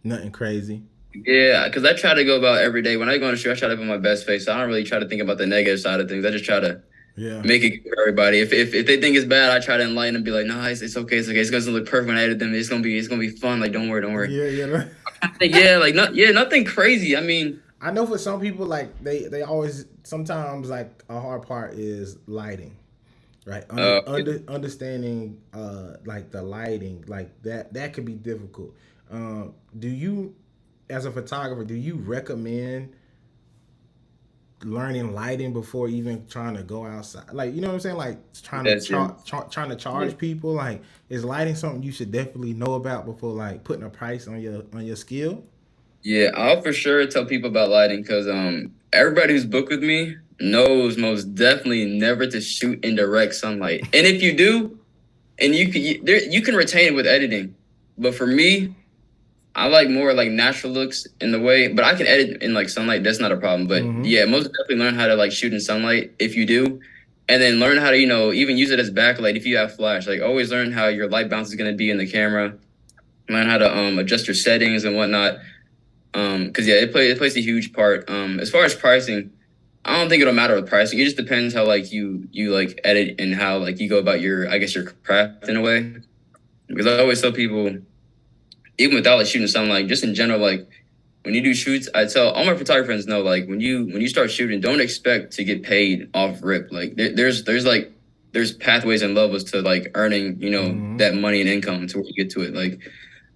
Nothing crazy. yeah, because I try to go about every day. When I go on the shoot, I try to put my best face. So I don't really try to think about the negative side of things. I just try to Yeah. make it good for everybody. If they think it's bad, I try to enlighten them, be like, nah, it's okay, it's okay. It's gonna look perfect when I edit them. It's gonna be fun. Like, don't worry. Yeah. Yeah, like nothing crazy. I mean, I know for some people, like they always sometimes like a hard part is lighting, right? Understanding like the lighting, like that could be difficult. Do you, as a photographer, do you recommend learning lighting before even trying to go outside? Like, you know what I'm saying? Like trying to charge people. Like, is lighting something you should definitely know about before like putting a price on your skill? yeah, I'll for sure tell people about lighting because everybody who's booked with me knows most definitely never to shoot in direct sunlight. And if you do, and you can retain it with editing, but for me, I like more like natural looks in the way, but I can edit in like sunlight. That's not a problem. But yeah, most definitely learn how to like shoot in sunlight if you do, and then learn how to even use it as backlight if you have flash. Like always learn how your light bounce is going to be in the camera. Learn how to adjust your settings and whatnot. Because yeah, it plays a huge part. As far as pricing, I don't think it'll matter with pricing. It just depends how like you like edit and how like you go about your craft in a way. Because I always tell people, even without like shooting something, like just in general, like when you do shoots, I tell all my photographer friends know, like when you start shooting, don't expect to get paid off rip. Like there's pathways and levels to like earning, that money and income to where you get to it. Like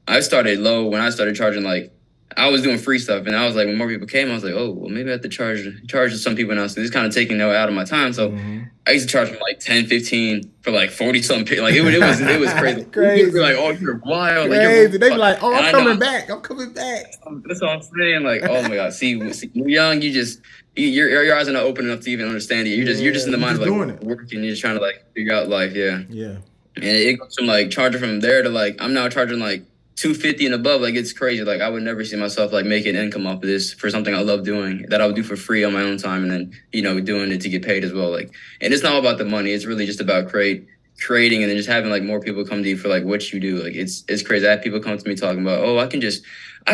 I started low when I started charging, like I was doing free stuff, and I was like, when more people came, I was like, oh, well, maybe I have to charge some people now. So this is kind of taking out of my time. So I used to charge them like 10, 15 for like 40 something. Like it was crazy. Crazy. People were like, oh, you're wild. Crazy. They be like, oh, I'm coming back. I'm coming back. That's what I'm saying. Like, oh my God. See, you're young. Your eyes are not open enough to even understand it. You're just in the mind of like working. You're just trying to like figure out life. Yeah. Yeah. And it goes from like charging from there to like I'm now charging like $250 and above. Like it's crazy. Like I would never see myself like making income off of this for something I love doing that I would do for free on my own time, and then doing it to get paid as well. Like, and it's not all about the money. It's really just about creating and then just having like more people come to you for like what you do. Like it's crazy. I have people come to me talking about, oh, I can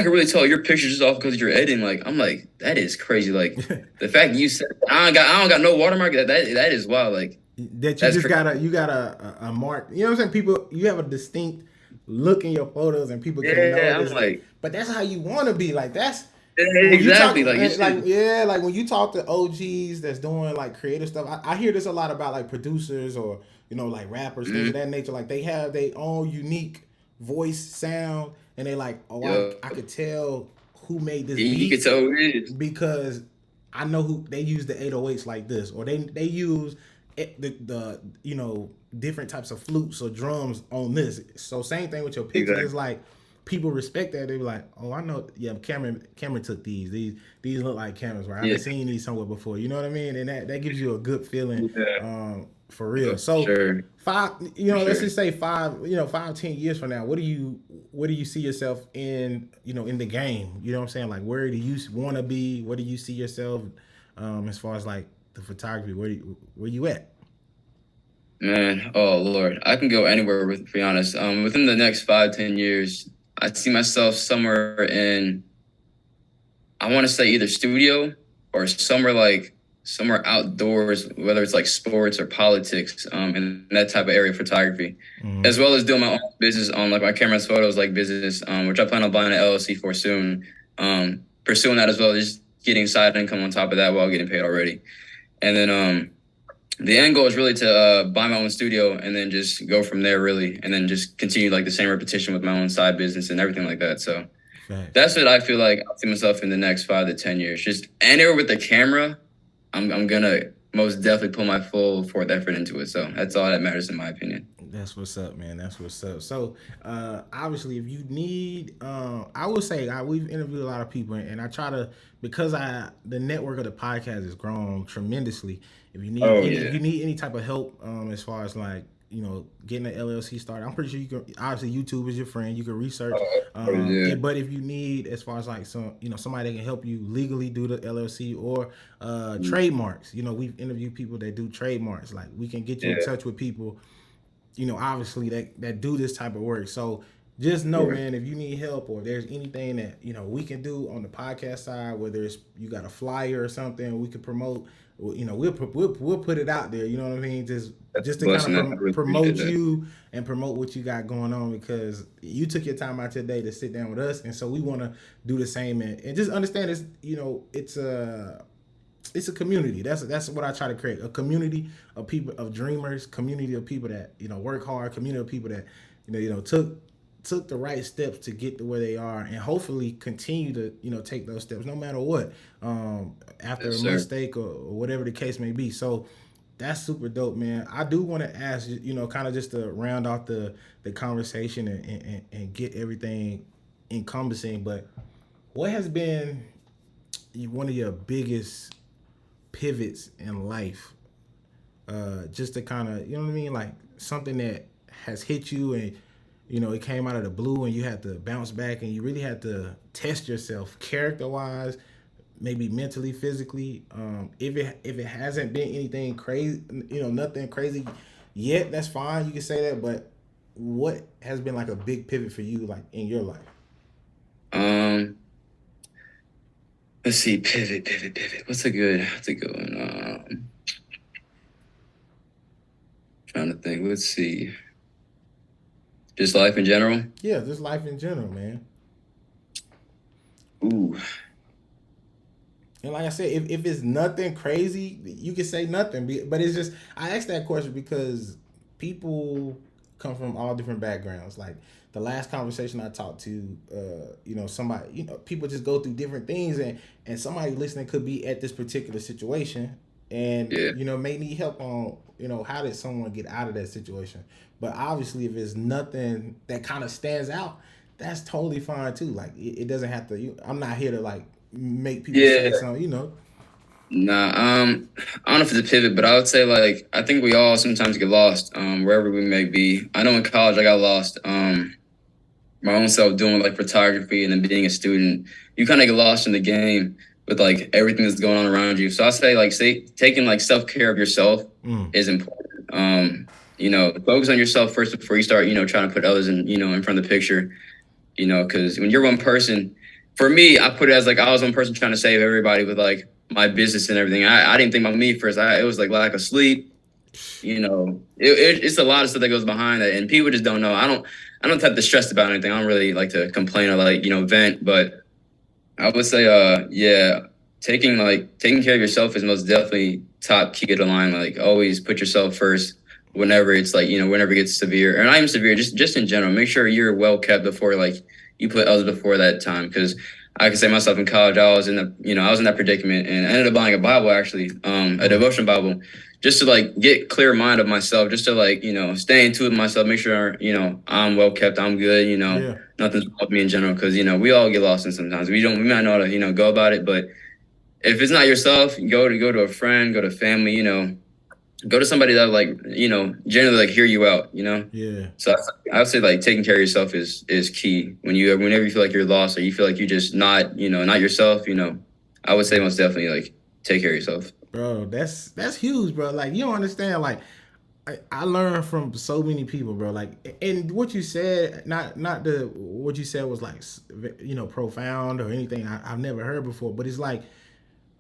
really tell your pictures just off because you're editing. Like I'm like, that is crazy. Like the fact you said I don't got no watermark, that is wild. Like that you just got a mark. You know what I'm saying? People, you have a distinct look in your photos and people can know this. Like, but that's how you want to be. Like that's exactly like when you talk to OGs that's doing like creative stuff. I hear this a lot about like producers or like rappers, things of that nature. Like they have their own unique voice, sound, and they like, oh, I could tell who made this beat. You could tell who it is because I know who they use the 808s like this, or they use the different types of flutes or drums on this. So same thing with your pictures. Exactly. It's like people respect that. They be like, oh, I know. Yeah, Camren took these. These look like cameras, right? I've seen these somewhere before. You know what I mean? And that gives you a good feeling. For real. So let's just say 5-10 years from now, what do you see yourself in, in the game? You know what I'm saying? Like, where do you want to be? Where do you see yourself as far as like the photography? Where you at? Man, oh Lord, I can go anywhere. To be honest, within the next 5-10 years, I see myself somewhere in, I want to say either studio or somewhere outdoors, whether it's like sports or politics, in that type of area of photography, as well as doing my own business on like my Camrensphotos like business, which I plan on buying an LLC for soon. Pursuing that as well, just getting side income on top of that while getting paid already, and then the end goal is really to buy my own studio and then just go from there, really, and then just continue like the same repetition with my own side business and everything like that. So that's what I feel like I'll see myself in the next 5 to 10 years. Just anywhere with the camera, I'm gonna most definitely put my full forth effort into it. So that's all that matters in my opinion. That's what's up, man. That's what's up. So obviously, if you need, I would say we've interviewed a lot of people, and I try to, because the network of the podcast has grown tremendously. If you need if you need any type of help as far as like getting an LLC started, I'm pretty sure you can. Obviously, YouTube is your friend. You can research. But if you need, as far as like somebody that can help you legally do the LLC or trademarks, we've interviewed people that do trademarks. Like we can get you in touch with people, obviously that do this type of work. So just know, Yeah. man, if you need help or if there's anything that we can do on the podcast side, whether it's you got a flyer or something we could promote, we'll put it out there. You know what I mean? That's Just a to kind blessing. I of really appreciate promote that. you and promote what you got going on, because you took your time out today to sit down with us, and so we want to do the same, and just understand it's it's a community. That's what I try to create, a community of people, of dreamers, community of people that work hard, community of people that took the right steps to get to where they are, and hopefully continue to take those steps no matter what, after Yes, a sir. mistake or whatever the case may be. So that's super dope, man. I do want to ask kind of just to round off the conversation and get everything encompassing, but what has been one of your biggest pivots in life, just to kind of what I mean, like something that has hit you, and it came out of the blue and you had to bounce back and you really had to test yourself character wise, maybe mentally, physically. If it hasn't been anything crazy, nothing crazy yet, that's fine, you can say that. But what has been like a big pivot for you, like in your life? Um, let's see. Pivot. What's a good one? Trying to think. Let's see. Just life in general. Yeah, just life in general, man. Ooh. And like I said, if it's nothing crazy, you can say nothing. But it's just, I asked that question because people come from all different backgrounds. Like the last conversation I talked to, somebody, people just go through different things, and somebody listening could be at this particular situation, and Yeah. may need help on how did someone get out of that situation. But obviously, if it's nothing that kind of stands out, that's totally fine too. Like it doesn't have to. I'm not here to like make people say Yeah. something. Nah. I don't know if it's a pivot, but I would say like I think we all sometimes get lost. Wherever we may be. I know in college I got lost. My own self doing like photography and then being a student, you kind of get lost in the game with like everything that's going on around you. So I say like taking like self care of yourself Mm. is important. Focus on yourself first before you start, trying to put others in front of the picture, because when you're one person, for me, I put it as like I was one person trying to save everybody with like my business and everything. I didn't think about me first. It was like lack of sleep, it's a lot of stuff that goes behind that, and people just don't know. I don't have to stress about anything. I don't really like to complain or like vent, but I would say yeah, taking care of yourself is most definitely top key to the line. Like always put yourself first whenever it's like whenever it gets severe, or not even severe, just in general. Make sure you're well kept before like you put others before that time, because I can say myself in college, I was in I was in that predicament, and I ended up buying a Bible, actually, a devotion Bible, just to like get clear mind of myself, just to like stay in tune with myself, make sure I'm well kept, I'm good, Yeah. nothing's wrong with me in general, because we all get lost in sometimes. We might know how to go about it, but if it's not yourself, go to a friend, go to family, go to somebody that like generally like hear you out, Yeah. so I would say like taking care of yourself is key whenever you feel like you're lost or you feel like you're just not yourself. I would say most definitely like take care of yourself. Bro, that's huge, bro. Like you don't understand. Like I learned from so many people, bro. Like, and what you said, not the what you said was like profound or anything I've never heard before. But it's like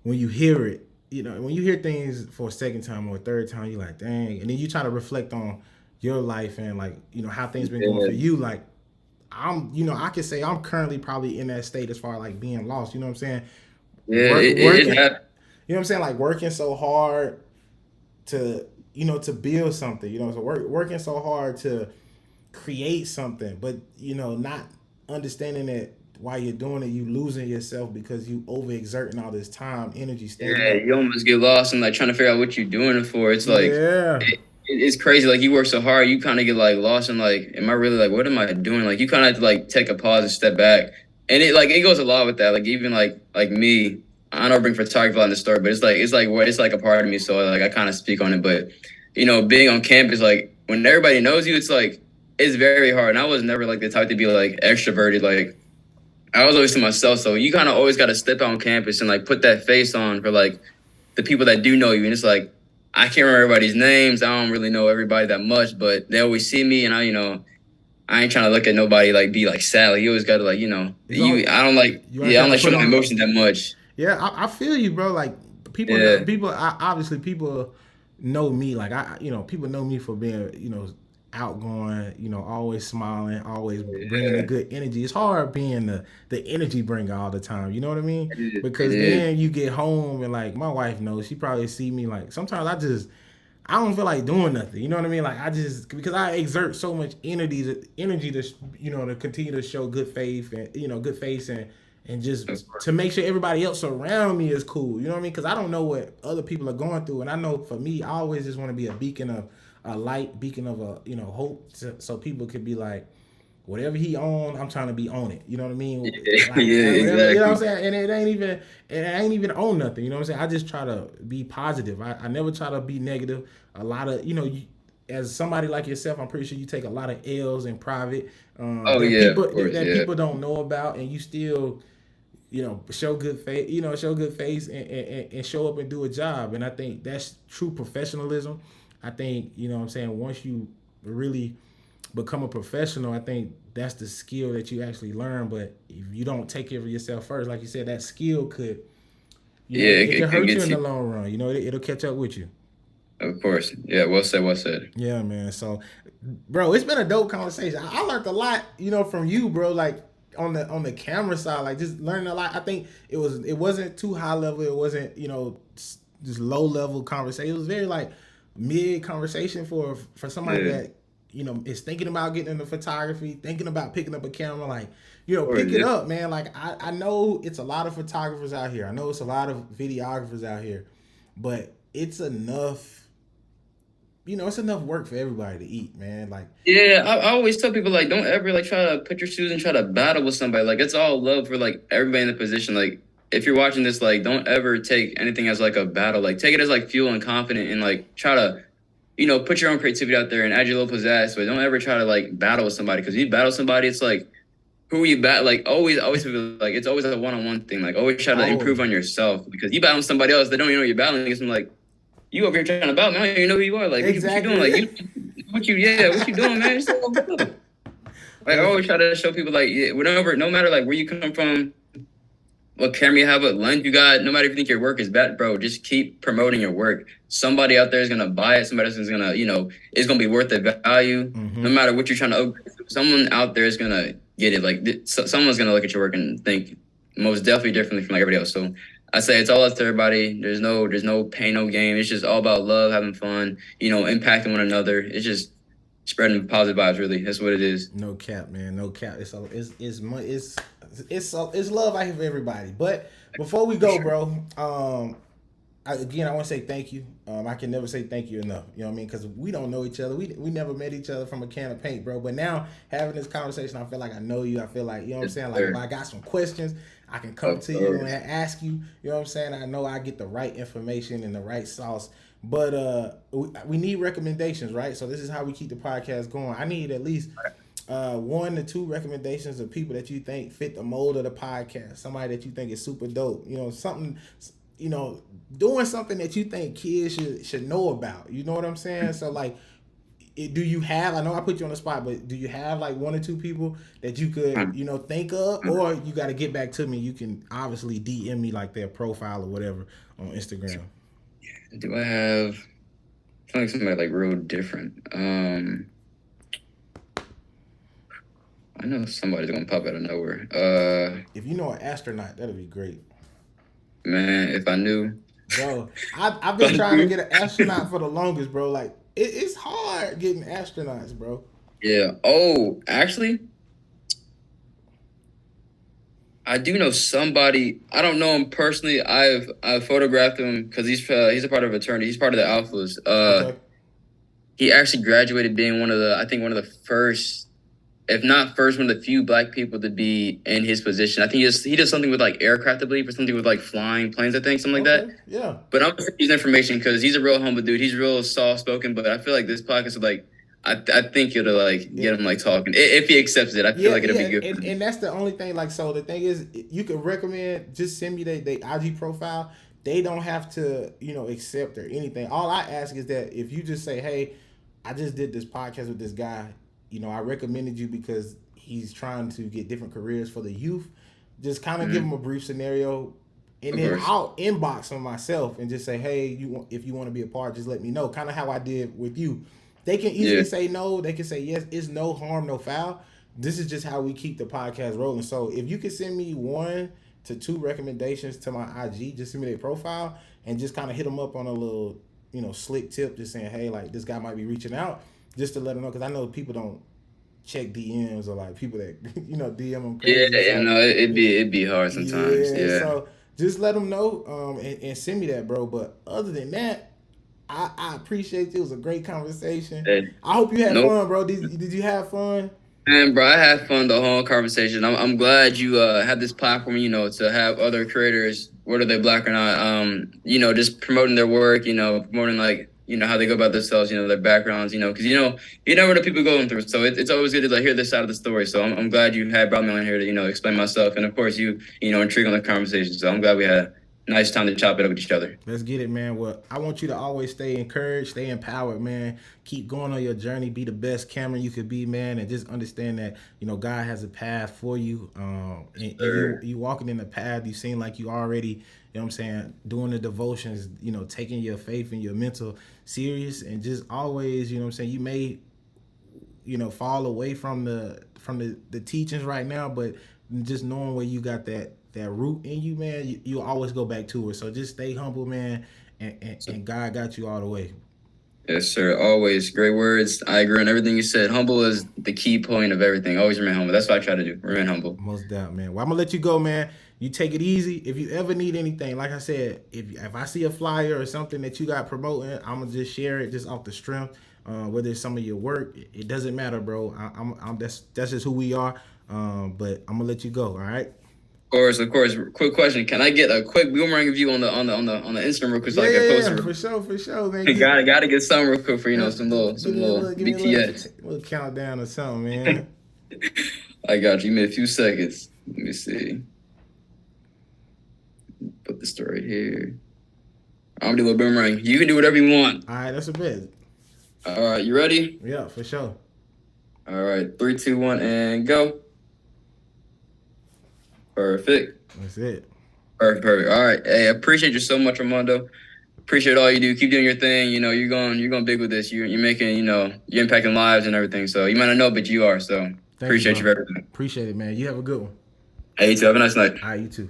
when you hear it, when you hear things for a second time or a third time, you're like, dang. And then you try to reflect on your life and like how things been going for Yeah, you. Like I can say I'm currently probably in that state as far as like being lost. You know what I'm saying? yeah, Working. it happened. You know what I'm saying? Like working so hard to to build something. So working so hard to create something, but not understanding that while you're doing it, you losing yourself because you overexerting all this time, energy, staying Yeah, up. you almost get lost and like trying to figure out what you're doing it for. It's like Yeah. it's crazy. Like you work so hard, you kind of get like lost and like, am I really like what am I doing? Like you kind of have to like take a pause and step back. And it goes a lot with that. Like even like me, I don't bring photography on the story, but it's like a part of me. So like I kind of speak on it. But being on campus, like when everybody knows you, it's like it's very hard. And I was never like the type to be like extroverted. Like I was always to myself. So you kind of always got to step out on campus and like put that face on for like the people that do know you. And it's like I can't remember everybody's names. I don't really know everybody that much, but they always see me, and I I ain't trying to look at nobody like be like sad. Like you always gotta like I don't like I don't like showing emotions that much. Yeah, I feel you, bro. Like people obviously people know me. Like people know me for being outgoing. Always smiling, always bringing a good energy. It's hard being the energy bringer all the time. You know what I mean? Because then you get home and like my wife knows. She probably see me like sometimes I don't feel like doing nothing. You know what I mean? Like because I exert so much energy to to continue to show good faith and good face and just to make sure everybody else around me is cool. You know what I mean? Because I don't know what other people are going through, and I know for me, I always just want to be a beacon of a light, beacon of a hope, so people could be like, whatever he on, I'm trying to be on it. You know what I mean? Like, exactly. You know what I'm saying? And it ain't even on nothing. You know what I'm saying? I just try to be positive. I never try to be negative. A lot of as somebody like yourself, I'm pretty sure you take a lot of L's in private. People don't know about, and you still show good face, and show up and do a job. And I think that's true professionalism. I think, what I'm saying, once you really become a professional, I think that's the skill that you actually learn. But if you don't take care of yourself first, like you said, that skill could, it can hurt you in the long run. It'll catch up with you. Of course. Yeah, well said. Yeah, man. So, bro, it's been a dope conversation. I learned a lot, from you, bro. Like on the camera side, like just learning a lot. I think it wasn't too high level. It wasn't, just low level conversation. It was very like mid conversation for somebody that is thinking about getting into photography, thinking about picking up a camera, like pick it up, man. Like I know it's a lot of photographers out here. I know it's a lot of videographers out here, but it's enough. It's enough work for everybody to eat, man. Like, yeah, I always tell people like, don't ever like try to put your shoes and try to battle with somebody. Like, it's all love for like everybody in the position. Like, if you're watching this, like, don't ever take anything as like a battle. Like, take it as like fuel and confident, and like try to, put your own creativity out there and add your little pizzazz. But don't ever try to like battle with somebody, because you battle somebody, it's like, who are you bat? Like, always feel like it's always a one-on-one thing. Like, always try to improve on yourself, because you battle somebody else, they don't even know you're battling against them. Like, you over here trying to battle, man. I don't even know who you are. Like, exactly. What you doing? Like, what you doing, man? Like, I always try to show people, like, whatever, no matter like where you come from, what camera you have, what lens you got, no matter if you think your work is bad, bro, just keep promoting your work. Somebody out there is gonna buy it. Somebody else is gonna, it's gonna be worth the value. Mm-hmm. No matter what you're trying to upgrade, someone out there is gonna get it. Like, someone's gonna look at your work and think most definitely differently from like everybody else. So I say it's all up to everybody. There's no pain, no gain. It's just all about love, having fun, impacting one another. It's just spreading positive vibes, really. That's what it is. No cap, man. No cap. It's love out here for everybody. But before we go, bro, I want to say thank you. I can never say thank you enough. You know what I mean? Because we don't know each other. We never met each other from a can of paint, bro. But now having this conversation, I feel like I know you. I feel like, you know what I'm saying? Like, if I got some questions, I can come to you and ask you. You know what I'm saying? I know I get the right information and the right sauce. But we need recommendations, right? So this is how we keep the podcast going. I need at least 1 to 2 recommendations of people that you think fit the mold of the podcast. Somebody that you think is super dope. Something, doing something that you think kids should know about. You know what I'm saying? So like, do you have, I know I put you on the spot, but do you have like 1 or 2 people that you could, think of, or you got to get back to me? You can obviously DM me like their profile or whatever on Instagram. Do I have, I feel like somebody like real different. I know somebody's gonna pop out of nowhere. If you know an astronaut, that'd be great. Man, if I knew. Bro, I've been trying to get an astronaut for the longest, bro. Like, it's hard getting astronauts, bro. Yeah. Oh, actually, I do know somebody. I don't know him personally. I've photographed him because he's a part of a fraternity. He's part of the Alphas. Okay. He actually graduated being one of the first, if not first, one of the few Black people to be in his position. I think he does something with like aircraft, I believe, or something with like flying planes, I think, something like that. Yeah. But I'm gonna use information because he's a real humble dude. He's real soft spoken, but I feel like this podcast is like, I think it'll like get him like talking if he accepts it. I feel like it'll be good. And that's the only thing. Like, so the thing is, you could recommend, just send me their IG profile. They don't have to accept or anything. All I ask is that if you just say, hey, I just did this podcast with this guy, I recommended you because he's trying to get different careers for the youth. Just kind of give him a brief scenario, and then I'll inbox him myself and just say, hey, if you want to be a part, just let me know. Kind of how I did with you. They can easily say no. They can say yes. It's no harm, no foul. This is just how we keep the podcast rolling. So if you could send me 1 to 2 recommendations to my IG, just send me their profile and just kind of hit them up on a little, slick tip, just saying, hey, like this guy might be reaching out, just to let them know, because I know people don't check DMs or like people that DM them crazy. Yeah, no, it'd be hard sometimes. Yeah. So just let them know and send me that, bro. But other than that, I appreciate you. It was a great conversation. Hey, I hope you had fun, bro. Did you have fun? Man, bro, I had fun the whole conversation. I'm glad you had this platform, to have other creators, whether they're black or not, just promoting their work, promoting like, how they go about themselves, their backgrounds, because you never know what people going through. So it's always good to like hear this side of the story. So I'm glad you had brought me on here to, explain myself, and of course you intrigue on the conversation. So I'm glad we had a nice time to chop it up with each other. Let's get it, man. Well, I want you to always stay encouraged, stay empowered, man. Keep going on your journey. Be the best Camren you could be, man. And just understand that, God has a path for you. And you walking in the path, you seem like you already, doing the devotions, taking your faith and your mental serious, and just always, you may, fall away from the teachings right now, but just knowing where you got that root in you, man, you always go back to it. So just stay humble, man, and God got you all the way. Yes, sir. Always great words. I agree on everything you said. Humble is the key point of everything. Always remain humble. That's what I try to do. Remain humble. Most doubt, man. Well, I'm gonna let you go, man. You take it easy. If you ever need anything, like I said, if I see a flyer or something that you got promoting, I'm gonna just share it just off the strength. Whether it's some of your work, it doesn't matter, bro. That's just who we are. But I'm gonna let you go. All right. Of course. Quick question: can I get a quick boomerang of you on the Instagram real quick? So I can post it? For sure, man. Gotta get some real quick for some little BTS. A little countdown or something, man. I got you. Give me a few seconds. Let me see. Put the story here. I'm gonna do a boomerang. You can do whatever you want. All right, that's a bit. All right, you ready? Yeah, for sure. All right, 3, 2, 1, and go. Perfect. That's it. Perfect. All right. Hey, I appreciate you so much, Armando. Appreciate all you do. Keep doing your thing. You're going big with this. You're making, you're impacting lives and everything. So you might not know, but you are. So appreciate you for everything. Appreciate it, man. You have a good one. Hey, you too. Have a nice night. All right, you too.